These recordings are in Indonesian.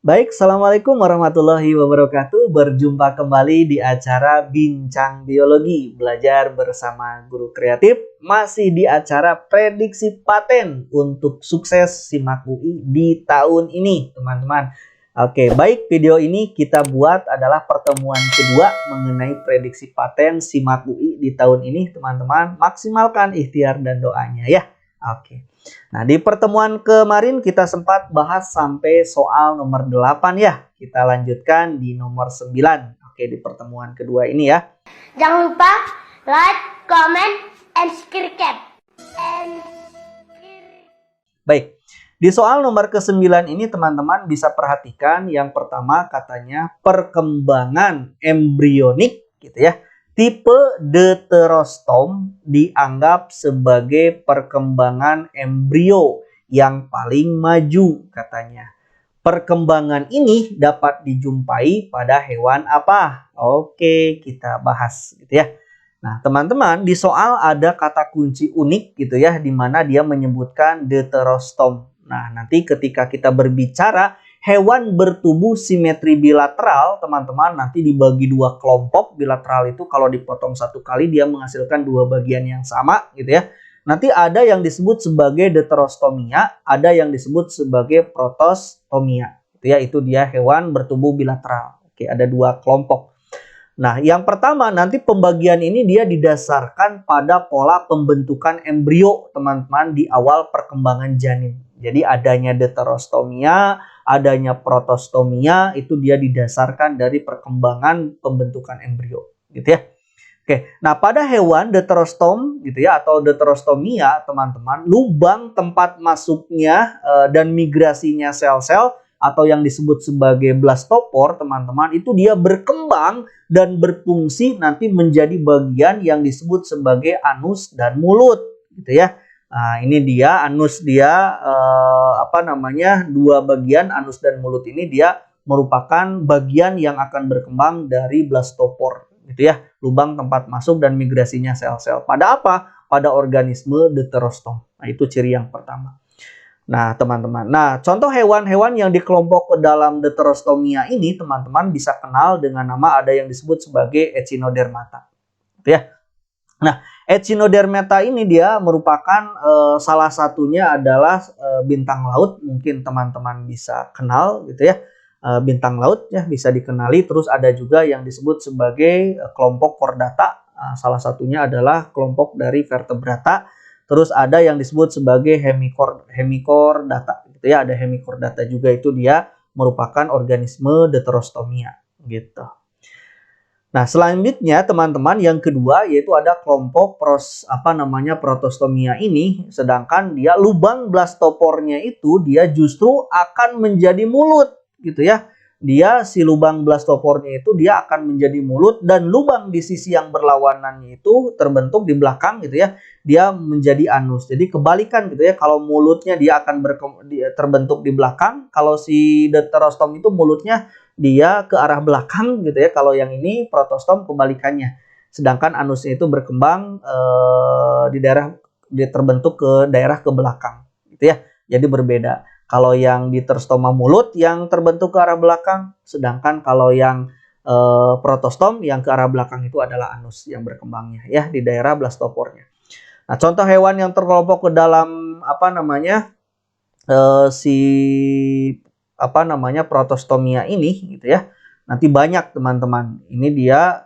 Baik, Assalamualaikum warahmatullahi wabarakatuh. Berjumpa kembali di acara Bincang Biologi, belajar bersama guru kreatif. Masih di acara prediksi paten untuk sukses SIMAK UI di tahun ini, teman-teman. Oke, baik, video ini kita buat adalah pertemuan kedua mengenai prediksi paten SIMAK UI di tahun ini, teman-teman. Maksimalkan ikhtiar dan doanya ya. Oke. Nah, di pertemuan kemarin kita sempat bahas sampai soal nomor 8 ya. Kita lanjutkan di nomor 9. Oke, di pertemuan kedua ini ya. Jangan lupa like, comment, and subscribe. Baik, di soal nomor ke-9 ini teman-teman bisa perhatikan yang pertama katanya perkembangan embrionik gitu ya. Tipe Deuterostom dianggap sebagai perkembangan embrio yang paling maju katanya. Perkembangan ini dapat dijumpai pada hewan apa? Oke, kita bahas gitu ya. Nah, teman-teman, di soal ada kata kunci unik gitu ya, di mana dia menyebutkan Deuterostom. Nah, nanti ketika kita berbicara hewan bertubuh simetri bilateral, teman-teman, nanti dibagi dua kelompok. Bilateral itu kalau dipotong satu kali dia menghasilkan dua bagian yang sama gitu ya. Nanti ada yang disebut sebagai Deuterostomia, ada yang disebut sebagai Protostomia. Gitu ya, itu dia hewan bertubuh bilateral. Oke, ada dua kelompok. Nah, yang pertama nanti pembagian ini dia didasarkan pada pola pembentukan embrio, teman-teman, di awal perkembangan janin. Jadi adanya Deuterostomia, adanya Protostomia itu dia didasarkan dari perkembangan pembentukan embrio, gitu ya. Oke, nah pada hewan Deuterostom gitu ya atau Deuterostomia, teman-teman, lubang tempat masuknya dan migrasinya sel-sel atau yang disebut sebagai blastopor, teman-teman, itu dia berkembang dan berfungsi nanti menjadi bagian yang disebut sebagai anus dan mulut, gitu ya. Nah, ini dia anus dia dua bagian anus dan mulut ini dia merupakan bagian yang akan berkembang dari blastopor, gitu ya, lubang tempat masuk dan migrasinya sel-sel. Pada apa? Pada organisme Deuterostom. Nah, itu ciri yang pertama. Nah, teman-teman. Nah, contoh hewan-hewan yang dikelompok ke dalam Deuterostomia ini, teman-teman bisa kenal dengan nama ada yang disebut sebagai Echinodermata. Gitu ya. Nah, Echinodermata ini dia merupakan salah satunya adalah bintang laut. Mungkin teman-teman bisa kenal gitu ya. Bintang laut ya bisa dikenali. Terus ada juga yang disebut sebagai kelompok Chordata. Salah satunya adalah kelompok dari vertebrata. Terus ada yang disebut sebagai Hemichordata gitu ya. Ada Hemichordata juga, itu dia merupakan organisme Deuterostomia gitu. Nah, selanjutnya teman-teman yang kedua yaitu ada kelompok Protostomia ini, sedangkan dia lubang blastopornya itu dia justru akan menjadi mulut gitu ya. Dia si lubang blastopornya itu dia akan menjadi mulut dan lubang di sisi yang berlawanannya itu terbentuk di belakang gitu ya. Dia menjadi anus. Jadi kebalikan gitu ya. Kalau mulutnya dia akan terbentuk di belakang, kalau si Deuterostom itu mulutnya dia ke arah belakang gitu ya. Kalau yang ini Protostom kebalikannya. Sedangkan anusnya itu berkembang dia terbentuk ke daerah ke belakang gitu ya. Jadi berbeda. Kalau yang Deuterostoma mulut yang terbentuk ke arah belakang, sedangkan kalau yang Protostom yang ke arah belakang itu adalah anus yang berkembangnya ya di daerah blastopornya. Nah, contoh hewan yang terkelompok ke dalam Protostomia ini gitu ya. Nanti banyak teman-teman. Ini dia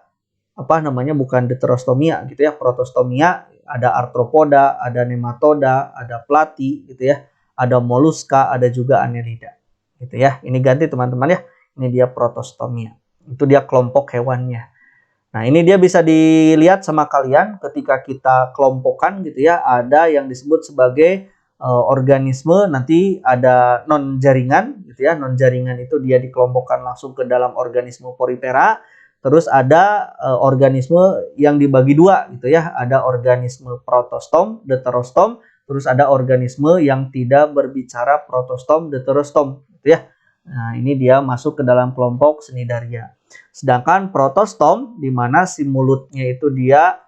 bukan Deuterostomia gitu ya, Protostomia, ada arthropoda, ada nematoda, ada plati gitu ya. Ada moluska, ada juga annelida. Gitu ya. Ini ganti teman-teman ya. Ini dia Protostomia. Itu dia kelompok hewannya. Nah, ini dia bisa dilihat sama kalian ketika kita kelompokkan gitu ya. Ada yang disebut sebagai organisme, nanti ada non jaringan gitu ya. Non jaringan itu dia dikelompokkan langsung ke dalam organisme porifera. Terus ada organisme yang dibagi dua gitu ya. Ada organisme protostom, deuterostom, terus ada organisme yang tidak berbicara protostom, deuterostom gitu ya. Nah, ini dia masuk ke dalam kelompok Cnidaria. Sedangkan protostom di mana si mulutnya itu dia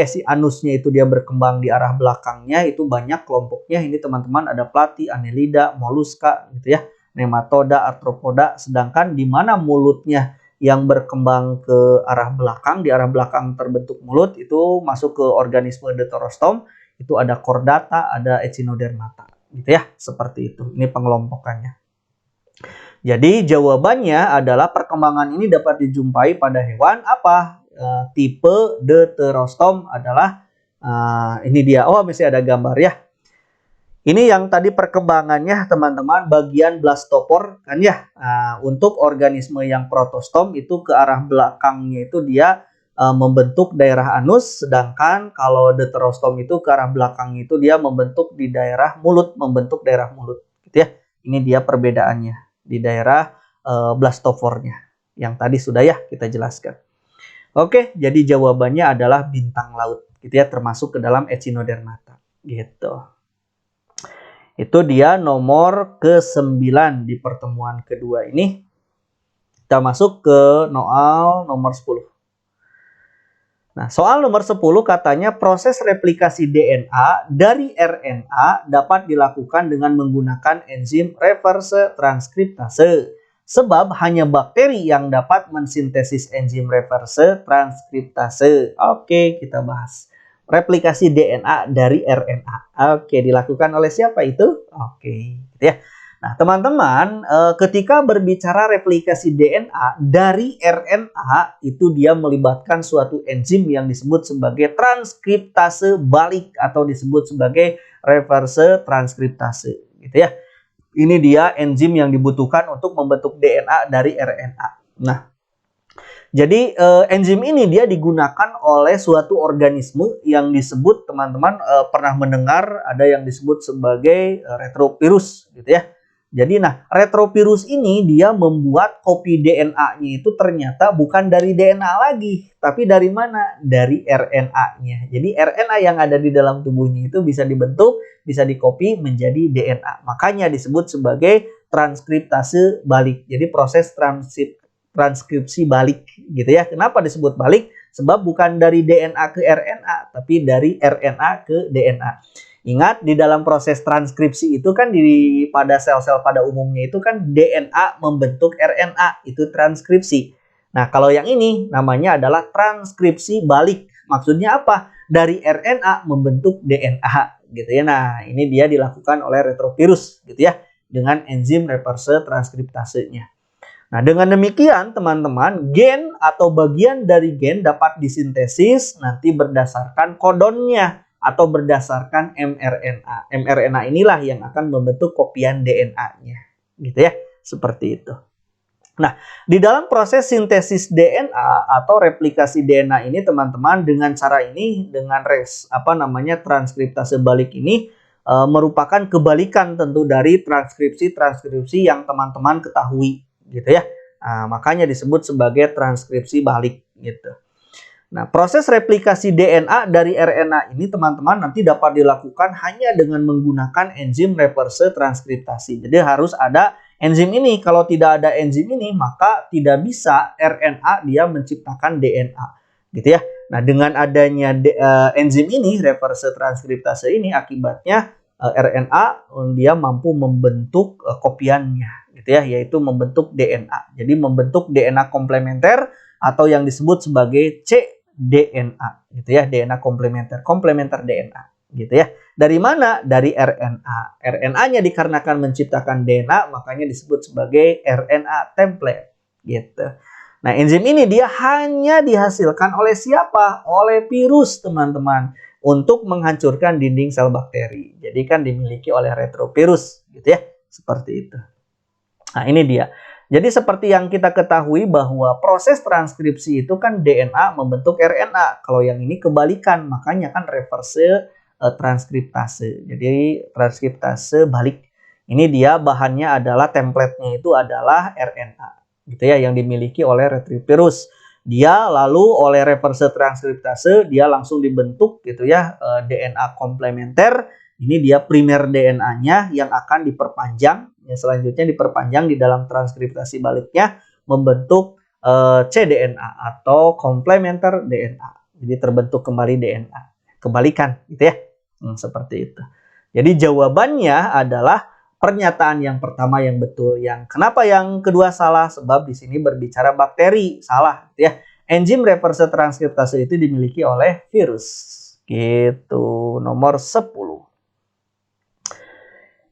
si anusnya itu dia berkembang di arah belakangnya, itu banyak kelompoknya. Ini teman-teman ada plati, annelida, moluska gitu ya. nematoda, arthropoda, sedangkan di mana mulutnya yang berkembang ke arah belakang, di arah belakang terbentuk mulut itu masuk ke organisme Deuterostome, itu ada chordata, ada Echinodermata, gitu ya, seperti itu. Ini pengelompokannya. Jadi jawabannya adalah perkembangan ini dapat dijumpai pada hewan apa? Tipe Deuterostome adalah ini dia. Oh, masih ada gambar ya. Ini yang tadi perkembangannya teman-teman bagian blastopor kan ya. Untuk organisme yang protostom itu ke arah belakangnya itu dia membentuk daerah anus, sedangkan kalau Deuterostome itu ke arah belakang itu dia membentuk di daerah mulut, membentuk daerah mulut gitu ya. Ini dia perbedaannya di daerah blastopornya yang tadi sudah ya kita jelaskan. Oke, jadi jawabannya adalah bintang laut gitu ya, termasuk ke dalam Echinodermata gitu. Itu dia nomor ke-9 di pertemuan kedua ini. Kita masuk ke soal nomor 10. Nah, soal nomor 10 katanya proses replikasi DNA dari RNA dapat dilakukan dengan menggunakan enzim reverse transkriptase. Sebab hanya bakteri yang dapat mensintesis enzim reverse transkriptase. Oke, kita bahas. Replikasi DNA dari RNA. Oke, dilakukan oleh siapa itu? Oke, gitu ya. Nah, teman-teman, ketika berbicara replikasi DNA dari RNA, itu dia melibatkan suatu enzim yang disebut sebagai transkriptase balik atau disebut sebagai reverse transkriptase, gitu ya. Ini dia enzim yang dibutuhkan untuk membentuk DNA dari RNA. Nah, jadi enzim ini dia digunakan oleh suatu organisme yang disebut teman-teman pernah mendengar ada yang disebut sebagai retrovirus gitu ya. Jadi nah retrovirus ini dia membuat kopi DNA-nya itu ternyata bukan dari DNA lagi, tapi dari mana? Dari RNA-nya. Jadi RNA yang ada di dalam tubuhnya itu bisa dibentuk, bisa dikopi menjadi DNA. Makanya disebut sebagai transkriptase balik. Jadi proses transkripsi balik gitu ya. Kenapa disebut balik? Sebab bukan dari DNA ke RNA, tapi dari RNA ke DNA. Ingat di dalam proses transkripsi itu kan pada sel-sel pada umumnya itu kan DNA membentuk RNA, itu transkripsi. Nah, kalau yang ini namanya adalah transkripsi balik. Maksudnya apa? Dari RNA membentuk DNA gitu ya. Nah, ini dia dilakukan oleh retrovirus gitu ya dengan enzim reverse transkriptasenya. Nah, dengan demikian teman-teman, gen atau bagian dari gen dapat disintesis nanti berdasarkan kodonnya atau berdasarkan mRNA. mRNA inilah yang akan membentuk kopian DNA-nya. Gitu ya, seperti itu. Nah, di dalam proses sintesis DNA atau replikasi DNA ini teman-teman dengan cara ini dengan transkriptase balik ini merupakan kebalikan tentu dari transkripsi yang teman-teman ketahui gitu ya. Nah, makanya disebut sebagai transkripsi balik gitu. Nah, proses replikasi DNA dari RNA ini teman-teman nanti dapat dilakukan hanya dengan menggunakan enzim reverse transkriptasi. Jadi harus ada enzim ini. Kalau tidak ada enzim ini, maka tidak bisa RNA dia menciptakan DNA. Gitu ya. Nah, dengan adanya enzim ini, reverse transkriptase ini, akibatnya RNA dia mampu membentuk kopiannya. Gitu ya, yaitu membentuk DNA. Jadi membentuk DNA komplementer atau yang disebut sebagai cDNA gitu ya, DNA komplementer DNA gitu ya. Dari mana? Dari RNA. RNA-nya dikarenakan menciptakan DNA makanya disebut sebagai RNA template gitu. Nah, enzim ini dia hanya dihasilkan oleh siapa? Oleh virus, teman-teman, untuk menghancurkan dinding sel bakteri. Jadi kan dimiliki oleh retrovirus gitu ya. Seperti itu. Nah, ini dia. Jadi seperti yang kita ketahui bahwa proses transkripsi itu kan DNA membentuk RNA. Kalau yang ini kebalikan, makanya kan reverse transkriptase. Jadi transkriptase balik. Ini dia bahannya adalah template-nya itu adalah RNA. Gitu ya, yang dimiliki oleh retrovirus. Dia lalu oleh reverse transkriptase dia langsung dibentuk gitu ya DNA komplementer. Ini dia primer DNA-nya yang akan diperpanjang. Yang selanjutnya diperpanjang di dalam transkriptasi baliknya membentuk cDNA atau komplementer DNA. Jadi terbentuk kembali DNA. Kebalikan gitu ya. Seperti itu. Jadi jawabannya adalah pernyataan yang pertama yang betul. Kenapa yang kedua salah? Sebab di sini berbicara bakteri. Salah, gitu ya. Enzim reverse transkriptase itu dimiliki oleh virus. Gitu. Nomor 10.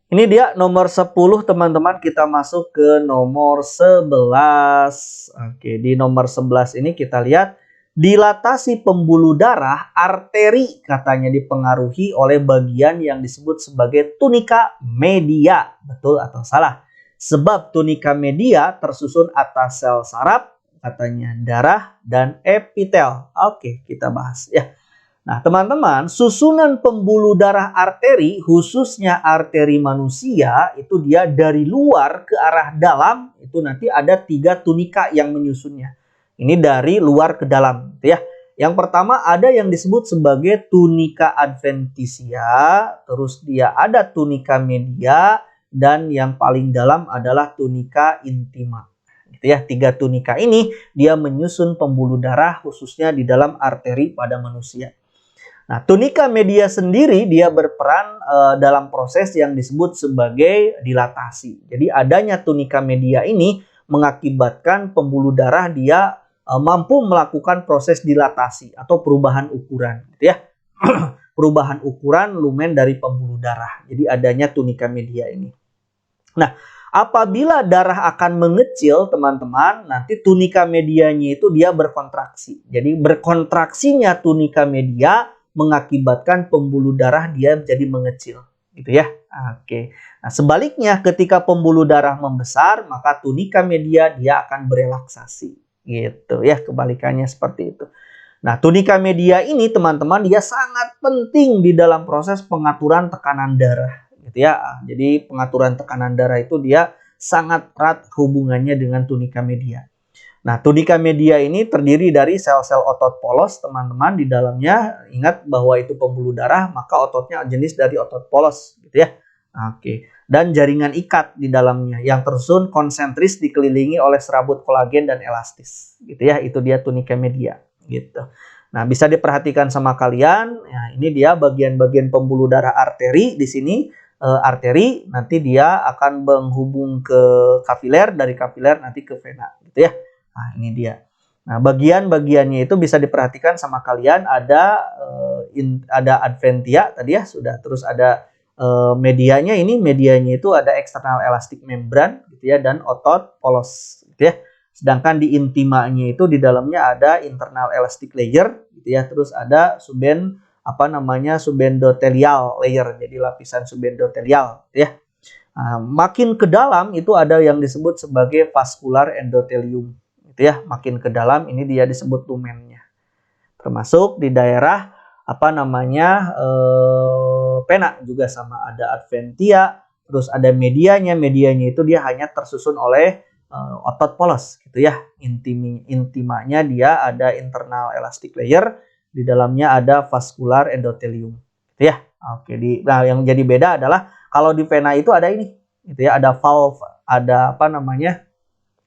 Ini dia nomor 10, teman-teman. Kita masuk ke nomor 11. Oke, di nomor 11 ini kita lihat dilatasi pembuluh darah arteri katanya dipengaruhi oleh bagian yang disebut sebagai tunika media. Betul atau salah? Sebab tunika media tersusun atas sel saraf, katanya darah dan epitel. Oke, kita bahas ya. Nah, teman-teman, susunan pembuluh darah arteri, khususnya arteri manusia, itu dia dari luar ke arah dalam, itu nanti ada 3 tunika yang menyusunnya. Ini dari luar ke dalam, gitu ya. Yang pertama ada yang disebut sebagai tunika adventitia, terus dia ada tunika media, dan yang paling dalam adalah tunika intima. Gitu ya, 3 tunika ini dia menyusun pembuluh darah khususnya di dalam arteri pada manusia. Nah, tunika media sendiri dia berperan dalam proses yang disebut sebagai dilatasi. Jadi adanya tunika media ini mengakibatkan pembuluh darah dia mampu melakukan proses dilatasi atau perubahan ukuran, gitu ya. Perubahan ukuran lumen dari pembuluh darah. Jadi adanya tunika media ini. Nah, apabila darah akan mengecil, teman-teman, nanti tunika medianya itu dia berkontraksi. Jadi berkontraksinya tunika media mengakibatkan pembuluh darah dia jadi mengecil, gitu ya. Oke. Nah, sebaliknya ketika pembuluh darah membesar, maka tunika media dia akan berelaksasi, gitu ya. Kebalikannya seperti itu. Nah, tunika media ini, teman-teman, dia sangat penting di dalam proses pengaturan tekanan darah, gitu ya. Jadi pengaturan tekanan darah itu dia sangat erat hubungannya dengan tunika media. Nah, tunika media ini terdiri dari sel-sel otot polos, teman-teman. Di dalamnya, ingat bahwa itu pembuluh darah, maka ototnya jenis dari otot polos, gitu ya. Oke. Dan jaringan ikat di dalamnya yang tersusun konsentris dikelilingi oleh serabut kolagen dan elastis, gitu ya. Itu dia tunika media, gitu. Nah, bisa diperhatikan sama kalian. Nah, ini dia bagian-bagian pembuluh darah arteri di sini. Arteri nanti dia akan menghubung ke kapiler, dari kapiler nanti ke vena, gitu ya. Nah, ini dia. Nah, bagian-bagiannya itu bisa diperhatikan sama kalian. Ada adventia tadi ya sudah. Terus ada medianya. Ini medianya itu ada external elastic membrane, gitu ya, dan otot polos, gitu ya. Sedangkan di intimanya itu di dalamnya ada internal elastic layer, gitu ya. Terus ada subendotelial layer. Jadi lapisan subendotelial, gitu ya. Nah, makin ke dalam itu ada yang disebut sebagai vascular endothelium, gitu ya. Makin ke dalam ini dia disebut lumennya. Termasuk di daerah pena juga sama, ada adventia, terus ada medianya. Medianya itu dia hanya tersusun oleh otot polos, gitu ya. Intimanya dia ada internal elastic layer, di dalamnya ada vascular endothelium, gitu ya. Oke, nah yang jadi beda adalah kalau di vena itu ada ini, gitu ya, ada valve, ada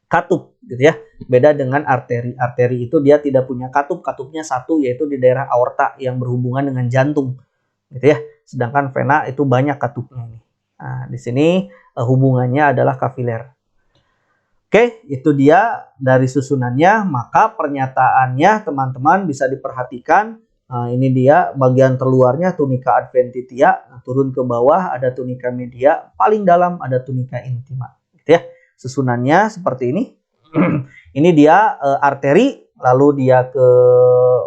katup, gitu ya. Beda dengan arteri. Arteri itu dia tidak punya katup, katupnya satu, yaitu di daerah aorta yang berhubungan dengan jantung, gitu ya. Sedangkan vena itu banyak katupnya nih. Nah, di sini hubungannya adalah kapiler. Oke, itu dia dari susunannya. Maka pernyataannya, teman-teman, bisa diperhatikan. Nah, ini dia bagian terluarnya tunika adventitia, turun ke bawah ada tunika media, paling dalam ada tunika intima, gitu ya. Susunannya seperti ini. Ini dia arteri, lalu dia ke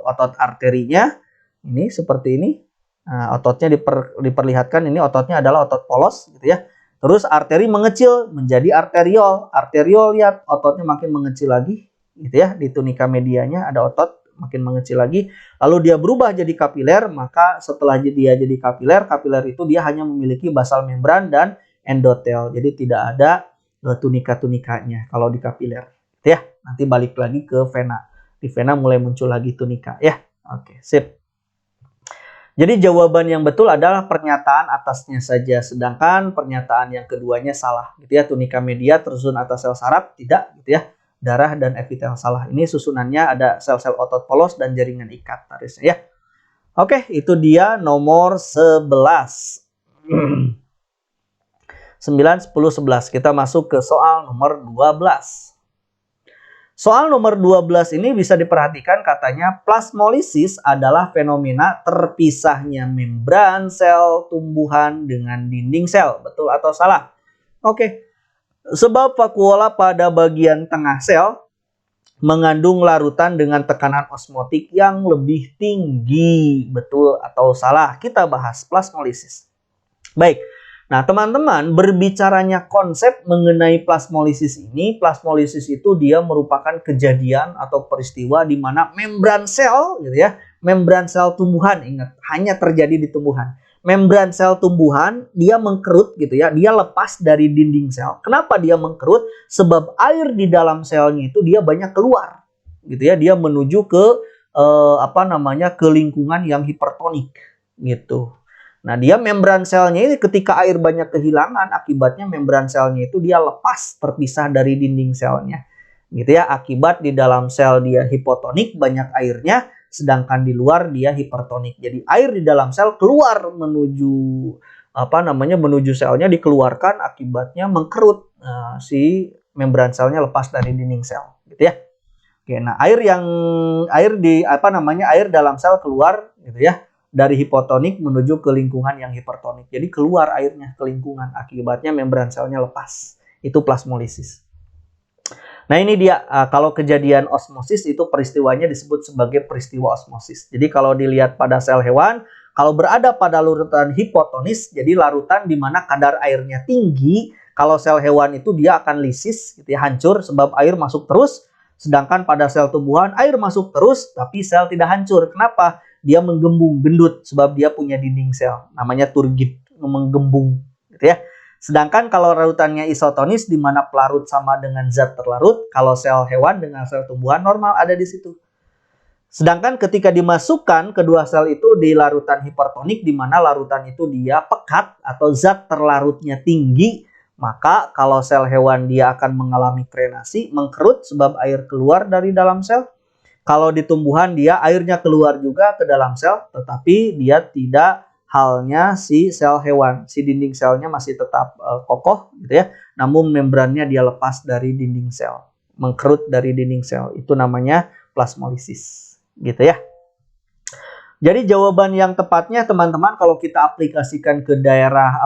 otot arterinya. Ini seperti ini. Nah, ototnya diperlihatkan, ini ototnya adalah otot polos, gitu ya. Terus arteri mengecil menjadi arteriol. Arteriol, lihat ototnya makin mengecil lagi, gitu ya. Di tunika medianya ada otot makin mengecil lagi. Lalu dia berubah jadi kapiler, maka setelah dia jadi kapiler, kapiler itu dia hanya memiliki basal membran dan endotel. Jadi tidak ada tunika-tunikanya kalau di kapiler, gitu ya. Nanti balik lagi ke vena. Di vena mulai muncul lagi tunika, ya. Oke, sip. Jadi jawaban yang betul adalah pernyataan atasnya saja, sedangkan pernyataan yang keduanya salah, gitu ya. Tunika media tersusun atas sel saraf, tidak, gitu ya. Darah dan epitel salah. Ini susunannya ada sel-sel otot polos dan jaringan ikat tarisnya, ya. Oke, itu dia nomor 11. 9, 10, 11. Kita masuk ke soal nomor 12. Soal nomor 12 ini bisa diperhatikan katanya plasmolisis adalah fenomena terpisahnya membran sel tumbuhan dengan dinding sel. Betul atau salah? Oke. Sebab vakuola pada bagian tengah sel mengandung larutan dengan tekanan osmotik yang lebih tinggi. Betul atau salah? Kita bahas plasmolisis. Baik. Nah, teman-teman, berbicaranya konsep mengenai plasmolisis ini, plasmolisis itu dia merupakan kejadian atau peristiwa di mana membran sel gitu ya, membran sel tumbuhan, ingat, hanya terjadi di tumbuhan. Membran sel tumbuhan dia mengkerut gitu ya, dia lepas dari dinding sel. Kenapa dia mengkerut? Sebab air di dalam selnya itu dia banyak keluar gitu ya, dia menuju ke ke lingkungan yang hipertonik gitu. Nah, dia membran selnya ini ketika air banyak kehilangan, akibatnya membran selnya itu dia lepas, terpisah dari dinding selnya gitu ya. Akibat di dalam sel dia hipotonik, banyak airnya, sedangkan di luar dia hipertonik. Jadi air di dalam sel keluar menuju menuju selnya, dikeluarkan, akibatnya mengkerut. Si membran selnya lepas dari dinding sel gitu ya. Oke, nah air dalam sel keluar gitu ya, dari hipotonik menuju ke lingkungan yang hipertonik. Jadi keluar airnya ke lingkungan, akibatnya membran selnya lepas. Itu plasmolisis. Nah, ini dia, kalau kejadian osmosis itu peristiwanya disebut sebagai peristiwa osmosis. Jadi kalau dilihat pada sel hewan, kalau berada pada larutan hipotonis, jadi larutan di mana kadar airnya tinggi, kalau sel hewan itu dia akan lisis, gitu ya, hancur sebab air masuk terus. Sedangkan pada sel tumbuhan air masuk terus, tapi sel tidak hancur. Kenapa? Dia menggembung, gendut, sebab dia punya dinding sel, namanya turgid, menggembung, gitu ya. Sedangkan kalau larutannya isotonis di mana pelarut sama dengan zat terlarut, kalau sel hewan dengan sel tumbuhan normal ada di situ. Sedangkan ketika dimasukkan kedua sel itu di larutan hipertonik di mana larutan itu dia pekat atau zat terlarutnya tinggi, maka kalau sel hewan dia akan mengalami krenasi, mengkerut sebab air keluar dari dalam sel. Kalau di tumbuhan dia airnya keluar juga ke dalam sel, tetapi dia tidak halnya si sel hewan, si dinding selnya masih tetap kokoh gitu ya, namun membrannya dia lepas dari dinding sel, mengkerut dari dinding sel. Itu namanya plasmolisis gitu ya. Jadi jawaban yang tepatnya teman-teman kalau kita aplikasikan ke daerah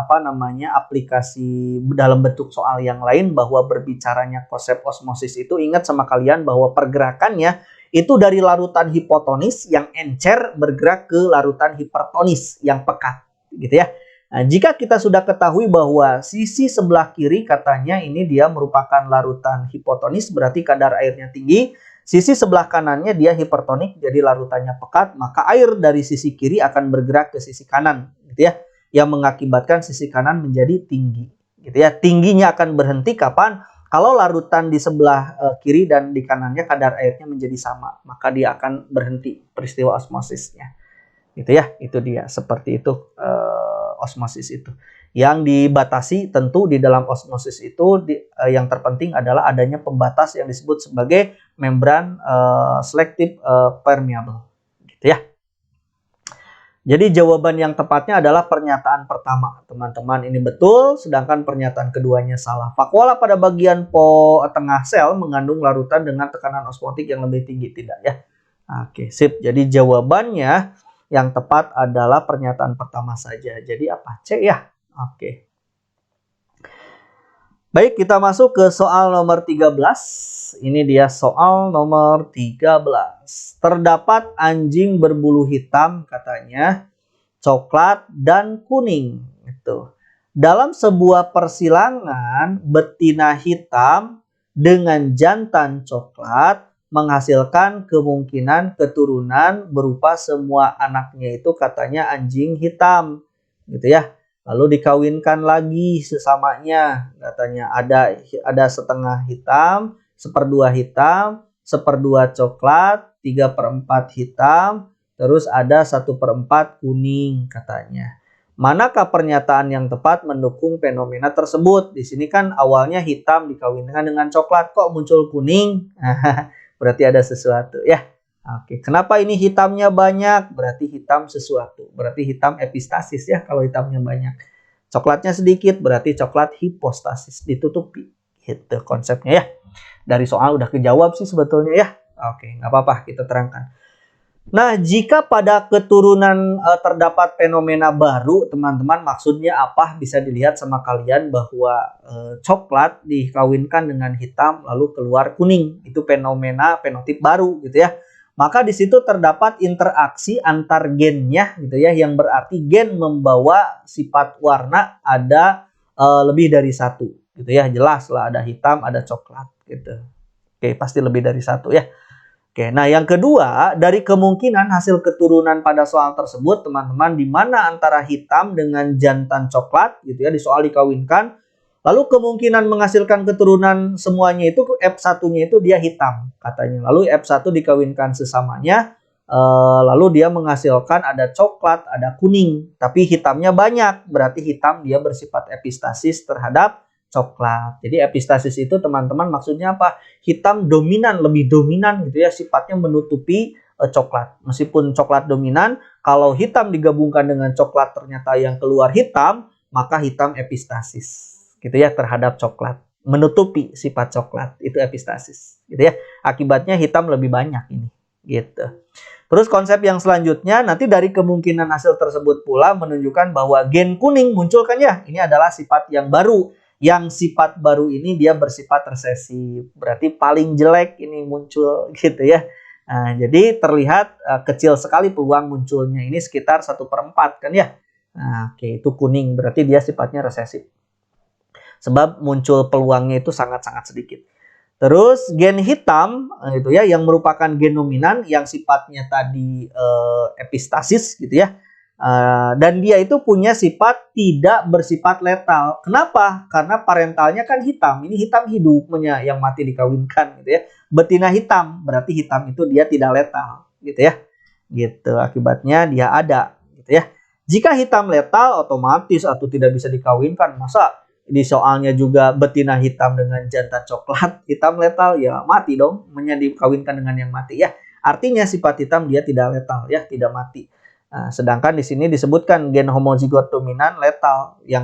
aplikasi dalam bentuk soal yang lain, bahwa berbicaranya konsep osmosis itu, ingat sama kalian bahwa pergerakannya itu dari larutan hipotonis yang encer bergerak ke larutan hipertonis yang pekat gitu ya. Nah, jika kita sudah ketahui bahwa sisi sebelah kiri katanya ini dia merupakan larutan hipotonis, berarti kadar airnya tinggi. Sisi sebelah kanannya dia hipertonik, jadi larutannya pekat, maka air dari sisi kiri akan bergerak ke sisi kanan gitu ya, yang mengakibatkan sisi kanan menjadi tinggi gitu ya. Tingginya akan berhenti kapan? Kalau larutan di sebelah kiri dan di kanannya kadar airnya menjadi sama, maka dia akan berhenti peristiwa osmosisnya. Gitu ya, itu dia. Seperti itu osmosis itu. Yang dibatasi tentu di dalam osmosis itu yang terpenting adalah adanya pembatas yang disebut sebagai membran selective permeable. Gitu ya. Jadi jawaban yang tepatnya adalah pernyataan pertama, teman-teman, ini betul, sedangkan pernyataan keduanya salah. Vakuola pada bagian tengah sel mengandung larutan dengan tekanan osmotik yang lebih tinggi, tidak ya? Oke, sip. Jadi jawabannya yang tepat adalah pernyataan pertama saja. Jadi apa? C ya? Oke. Baik, kita masuk ke soal nomor 13. Ini dia soal nomor 13. Terdapat anjing berbulu hitam katanya, coklat dan kuning. Itu. Dalam sebuah persilangan, betina hitam dengan jantan coklat menghasilkan kemungkinan keturunan berupa semua anaknya itu katanya anjing hitam. Gitu ya. Lalu dikawinkan lagi sesamanya, katanya ada setengah hitam, seperdua hitam, seperdua coklat, 3/4 hitam, terus ada 1/4 kuning katanya. Manakah pernyataan yang tepat mendukung fenomena tersebut? Di sini kan awalnya hitam dikawinkan dengan coklat, kok muncul kuning? Berarti ada sesuatu ya. Oke, kenapa ini hitamnya banyak? Berarti hitam sesuatu. Berarti hitam epistasis ya kalau hitamnya banyak. Coklatnya sedikit berarti coklat hipostasis, ditutupi. Gitu konsepnya ya. Dari soal udah kejawab sih sebetulnya ya. Oke, nggak apa-apa kita terangkan. Nah, jika pada keturunan terdapat fenomena baru, teman-teman, maksudnya apa? Bisa dilihat sama kalian bahwa coklat dikawinkan dengan hitam lalu keluar kuning. Itu fenomena fenotip baru gitu ya. Maka di situ terdapat interaksi antar gennya gitu ya, yang berarti gen membawa sifat warna ada lebih dari satu gitu ya. Jelas lah ada hitam, ada coklat gitu. Oke, pasti lebih dari satu ya. Oke, nah yang kedua, dari kemungkinan hasil keturunan pada soal tersebut, teman-teman, di mana antara hitam dengan jantan coklat gitu ya, di soal dikawinkan, lalu kemungkinan menghasilkan keturunan semuanya itu F1-nya itu dia hitam katanya. Lalu F1 dikawinkan sesamanya, lalu dia menghasilkan ada coklat, ada kuning, tapi hitamnya banyak, berarti hitam dia bersifat epistasis terhadap coklat. Jadi epistasis itu teman-teman maksudnya apa? Hitam dominan, lebih dominan gitu ya, sifatnya menutupi coklat. Meskipun coklat dominan, kalau hitam digabungkan dengan coklat ternyata yang keluar hitam, maka hitam epistasis gitu ya terhadap coklat. Menutupi sifat coklat, itu epistasis gitu ya. Akibatnya hitam lebih banyak ini gitu. Terus konsep yang selanjutnya, nanti dari kemungkinan hasil tersebut pula menunjukkan bahwa gen kuning muncul kan ya. Ini adalah sifat yang baru. Yang sifat baru ini dia bersifat resesif. Berarti paling jelek ini muncul gitu ya. Nah, jadi terlihat kecil sekali peluang munculnya. Ini sekitar 1/4 kan ya. Nah, oke, itu kuning. Berarti dia sifatnya resesif. Sebab muncul peluangnya itu sangat-sangat sedikit. Terus gen hitam itu ya yang merupakan gen dominan yang sifatnya tadi epistasis gitu ya. Dan dia itu punya sifat tidak bersifat letal. Kenapa? Karena parentalnya kan hitam. Ini hitam hidupnya yang mati dikawinkan gitu ya. Betina hitam, berarti hitam itu dia tidak letal gitu ya. Gitu, akibatnya dia ada gitu ya. Jika hitam letal otomatis atau tidak bisa dikawinkan. Masa di soalnya juga betina hitam dengan jantan coklat, hitam letal ya mati dong. Dikawinkan dengan yang mati ya. Artinya sifat hitam dia tidak letal ya, tidak mati. Nah, sedangkan di sini disebutkan gen homozigot dominan letal, yang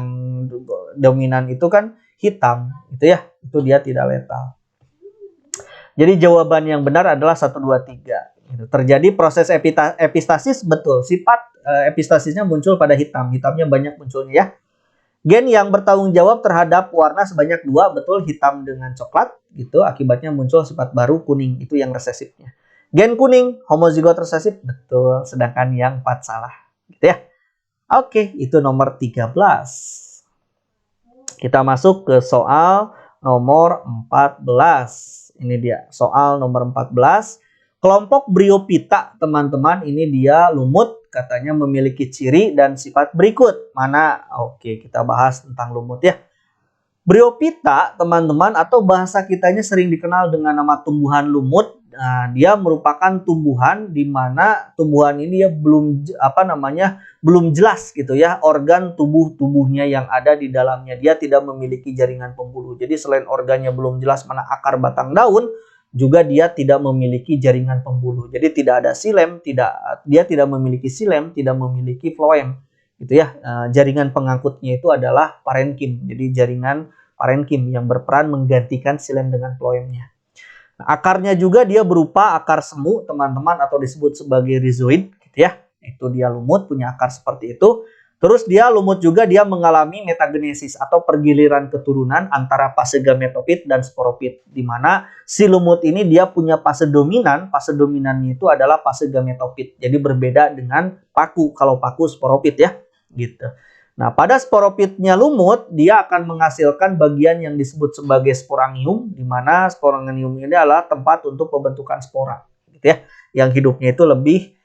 dominan itu kan hitam, itu ya, itu dia tidak letal. Jadi jawaban yang benar adalah 1, 2, 3. Gitu. Terjadi proses epistasis, betul. Sifat epistasisnya muncul pada hitam, hitamnya banyak munculnya ya. Gen yang bertanggung jawab terhadap warna sebanyak 2, betul, hitam dengan coklat, gitu. Akibatnya muncul sifat baru kuning, itu yang resesifnya. Gen kuning, homozigot resesif, betul. Sedangkan yang 4 salah. Gitu ya. Oke, itu nomor 13. Kita masuk ke soal nomor 14. Ini dia, soal nomor 14. Kelompok Bryophyta, teman-teman, ini dia lumut. Katanya memiliki ciri dan sifat berikut. Mana? Oke, kita bahas tentang lumut ya. Bryophyta, teman-teman, atau bahasa kitanya sering dikenal dengan nama tumbuhan lumut. Nah, dia merupakan tumbuhan di mana tumbuhan ini ya belum jelas gitu ya organ tubuhnya yang ada di dalamnya. Dia tidak memiliki jaringan pembuluh. Jadi selain organnya belum jelas mana akar, batang, daun, juga dia tidak memiliki jaringan pembuluh. Jadi tidak ada xilem, dia tidak memiliki xilem, tidak memiliki floem. Gitu ya. Jaringan pengangkutnya itu adalah parenkim. Jadi jaringan parenkim yang berperan menggantikan xilem dengan floemnya. Akarnya juga dia berupa akar semu, teman-teman, atau disebut sebagai rhizoid gitu ya. Itu dia lumut, punya akar seperti itu. Terus dia lumut juga dia mengalami metagenesis atau pergiliran keturunan antara fase gametofit dan sporofit, di mana si lumut ini dia punya fase dominan. Fase dominannya itu adalah fase gametofit. Jadi berbeda dengan paku. Kalau paku sporofit ya, gitu. Nah, pada sporofitnya lumut, dia akan menghasilkan bagian yang disebut sebagai sporangium, di mana sporangium ini adalah tempat untuk pembentukan spora, gitu ya. Yang hidupnya itu lebih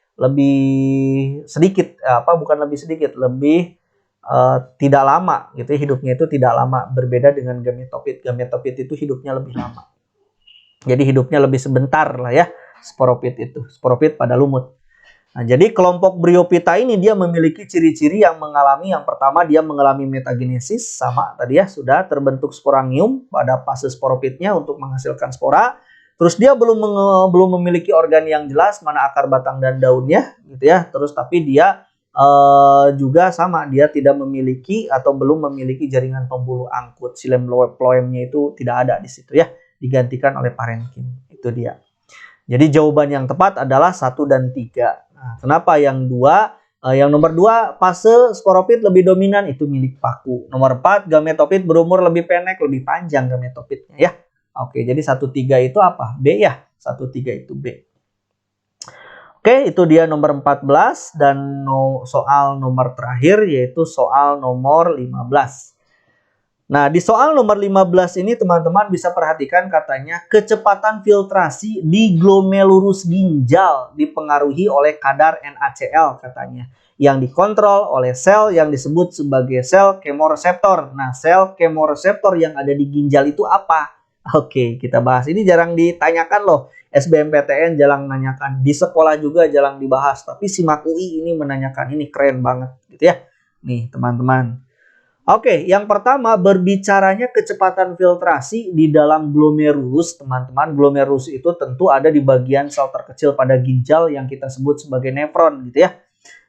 sedikit, lebih tidak lama, gitu ya. Hidupnya itu tidak lama, berbeda dengan gametofit. Gametofit itu hidupnya lebih lama. Jadi hidupnya lebih sebentar lah ya, sporofit itu. Sporofit pada lumut. Nah, jadi kelompok Bryophyta ini dia memiliki ciri-ciri yang pertama dia mengalami metagenesis, sama tadi ya, sudah terbentuk sporangium pada fase sporofitnya untuk menghasilkan spora. Terus dia belum memiliki organ yang jelas mana akar, batang, dan daunnya gitu ya. Terus tapi dia juga sama, dia tidak memiliki atau belum memiliki jaringan pembuluh angkut. Xilem phloemnya itu tidak ada di situ ya, digantikan oleh parenkim. Itu dia. Jadi jawaban yang tepat adalah 1 dan 3. Nah, kenapa yang 2? Yang nomor 2, fase sporopit lebih dominan, itu milik paku. Nomor 4, gametofit berumur lebih pendek, lebih panjang gametofitnya ya. Oke, jadi 1, 3 itu apa? B ya. 1, 3 itu B. Oke, itu dia nomor 14 dan soal nomor terakhir yaitu soal nomor 15. Nah, di soal nomor 15 ini teman-teman bisa perhatikan katanya kecepatan filtrasi di glomerulus ginjal dipengaruhi oleh kadar NaCl katanya, yang dikontrol oleh sel yang disebut sebagai sel kemoreseptor. Nah, sel kemoreseptor yang ada di ginjal itu apa? Oke, kita bahas. Ini jarang ditanyakan loh. SBMPTN jarang nanyakan, di sekolah juga jarang dibahas, tapi SIMAK UI ini menanyakan, ini keren banget gitu ya. Nih teman-teman. Oke, yang pertama berbicaranya kecepatan filtrasi di dalam glomerulus, teman-teman. Glomerulus itu tentu ada di bagian sel terkecil pada ginjal yang kita sebut sebagai nefron gitu ya.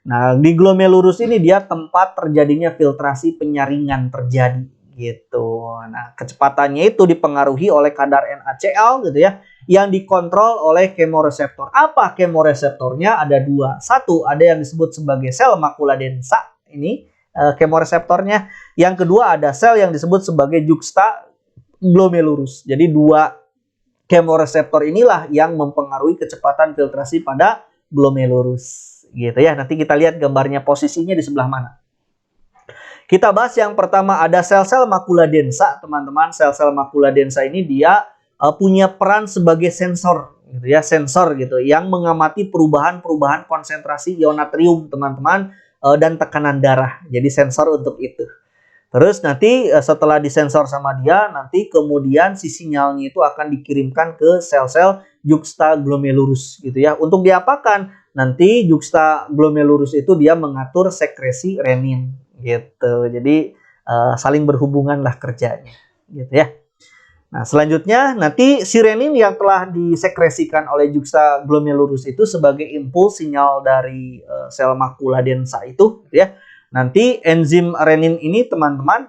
Nah, di glomerulus ini dia tempat terjadinya filtrasi penyaringan terjadi gitu. Nah, kecepatannya itu dipengaruhi oleh kadar NaCl gitu ya, yang dikontrol oleh kemoreseptor. Apa kemoreseptornya? Ada 2. 1, ada yang disebut sebagai sel makula densa. Ini kemoreseptornya. Yang kedua ada sel yang disebut sebagai juxtaglomerulus. Jadi 2 kemoreseptor inilah yang mempengaruhi kecepatan filtrasi pada glomerulus. Gitu ya. Nanti kita lihat gambarnya posisinya di sebelah mana. Kita bahas yang pertama, ada sel-sel makula densa, teman-teman. Sel-sel makula densa ini dia punya peran sebagai sensor gitu ya, sensor gitu yang mengamati perubahan-perubahan konsentrasi ion natrium, teman-teman, dan tekanan darah. Jadi sensor untuk itu. Terus nanti setelah disensor sama dia, nanti kemudian si sinyalnya itu akan dikirimkan ke sel-sel juxtaglomerulus gitu ya. Untuk diapakan? Nanti juxtaglomerulus itu dia mengatur sekresi renin gitu. Jadi saling berhubungan lah kerjanya gitu ya. Nah, selanjutnya nanti si renin yang telah disekresikan oleh juxtaglomerulus itu sebagai impuls sinyal dari sel makula densa itu gitu ya. Nanti enzim renin ini teman-teman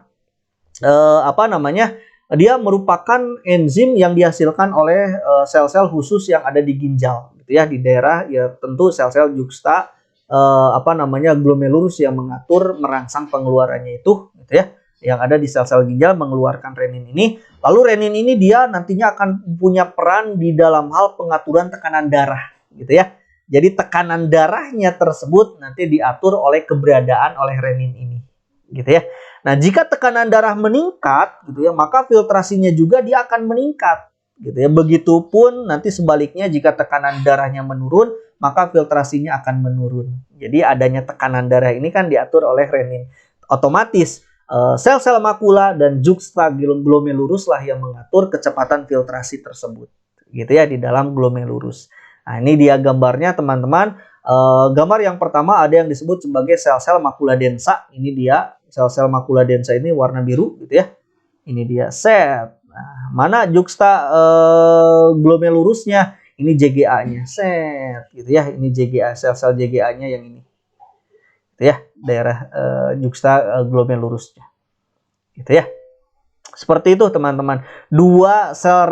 dia merupakan enzim yang dihasilkan oleh sel-sel khusus yang ada di ginjal gitu ya, di daerah ya tentu sel-sel glomerulus yang mengatur merangsang pengeluarannya itu gitu ya, yang ada di sel-sel ginjal mengeluarkan renin ini. Lalu renin ini dia nantinya akan punya peran di dalam hal pengaturan tekanan darah gitu ya. Jadi tekanan darahnya tersebut nanti diatur oleh keberadaan oleh renin ini gitu ya. Nah, jika tekanan darah meningkat gitu ya, maka filtrasinya juga dia akan meningkat gitu ya. Begitupun nanti sebaliknya, jika tekanan darahnya menurun, maka filtrasinya akan menurun. Jadi adanya tekanan darah ini kan diatur oleh renin. Otomatis sel-sel makula dan juxtaglomerulus lah yang mengatur kecepatan filtrasi tersebut gitu ya di dalam glomerulus. Nah, ini dia gambarnya teman-teman. Gambar yang pertama ada yang disebut sebagai sel-sel makula densa. Ini dia sel-sel makula densa ini warna biru gitu ya. Ini dia set. Nah, mana juxtaglomerulusnya? Ini JGA-nya set gitu ya. Ini JGA, sel-sel JGA-nya yang ini. Gitu ya, daerah juxtaglomerulus gitu ya. Seperti itu teman-teman. 2 sel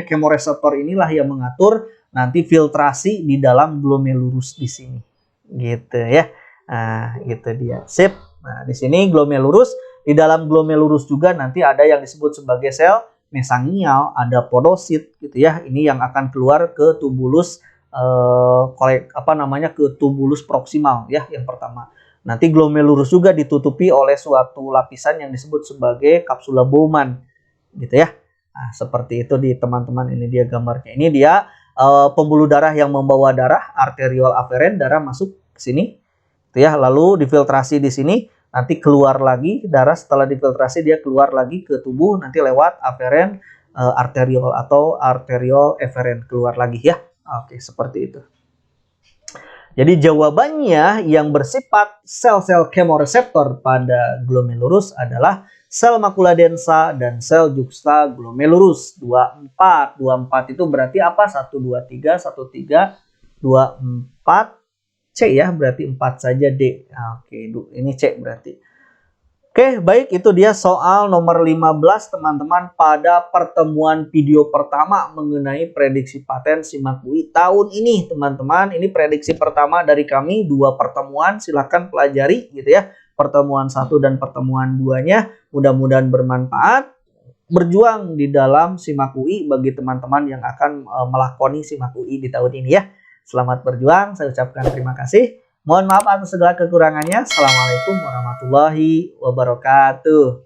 kemoreseptor inilah yang mengatur nanti filtrasi di dalam glomerulus di sini gitu ya. Nah, gitu dia. Sip. Nah, di sini glomerulus, di dalam glomerulus juga nanti ada yang disebut sebagai sel mesangial, ada podosit gitu ya. Ini yang akan keluar ke tubulus ke tubulus proksimal ya, yang pertama. Nanti glomerulus juga ditutupi oleh suatu lapisan yang disebut sebagai kapsula Bowman gitu ya. Nah, seperti itu di teman-teman, ini dia gambarnya. Ini dia pembuluh darah yang membawa darah, arteriol aferen, darah masuk ke sini gitu ya. Lalu difiltrasi di sini, nanti keluar lagi darah, setelah difiltrasi dia keluar lagi ke tubuh, nanti lewat aferen arteriol atau arteriol eferen keluar lagi ya. Oke, seperti itu. Jadi jawabannya yang bersifat sel-sel kemoreseptor pada glomerulus adalah sel makula densa dan sel juxtaglomerulus. 24. 24 itu berarti apa? 1, 2, 3, 1, 3, 2, 4, C ya, berarti 4 saja D. Oke, ini C berarti. Oke, baik, itu dia soal nomor 15 teman-teman pada pertemuan video pertama mengenai prediksi paten SIMAK UI tahun ini teman-teman. Ini prediksi pertama dari kami, 2 pertemuan, silahkan pelajari gitu ya. Pertemuan 1 dan pertemuan 2-nya, mudah-mudahan bermanfaat. Berjuang di dalam SIMAK UI bagi teman-teman yang akan melakoni SIMAK UI di tahun ini ya. Selamat berjuang, saya ucapkan terima kasih. Mohon maaf atas segala kekurangannya. Assalamualaikum warahmatullahi wabarakatuh.